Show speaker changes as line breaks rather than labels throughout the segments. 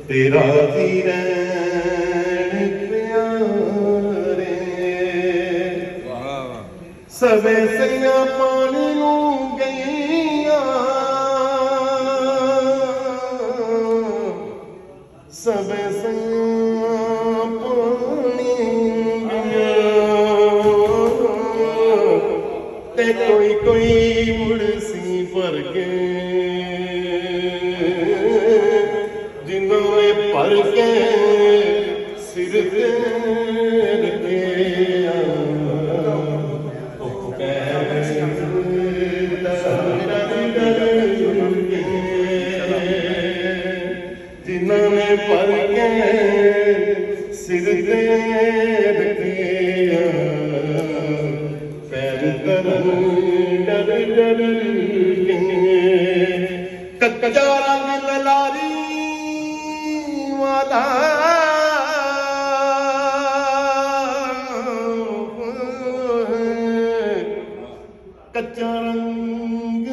तेरा ही रैन प्यारे सवे सैया पानी नू गईया सवे सैया पानी ते कोई कोई मुड़सी भर के जिन्होंने भर के सिर ते रखे जिन्होंने भर के सिर ते रखे पैर तरन डर डर कच्चा रंग ललारी वाला कच्चा रंग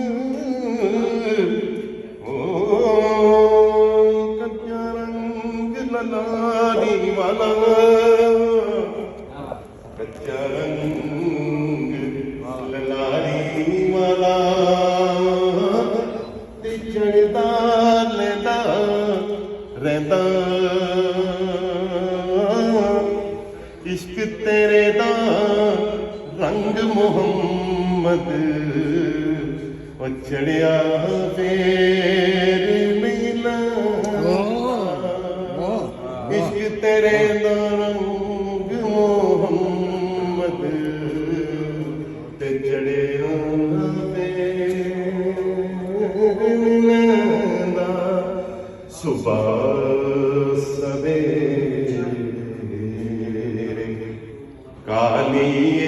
कच्चा रंग ललारी वाला कच्चा रंग ललारी वाला ते चढ़दा लेंदा रहंदा इश्क तेरे दा रंग मुहम्मद ओ चढ़िया फेर नहीं लंघदा इश्क तेरे दा रंग मुहम्मद ते चढ़िया फेर नहीं लंघदा सुबह सवेरे काली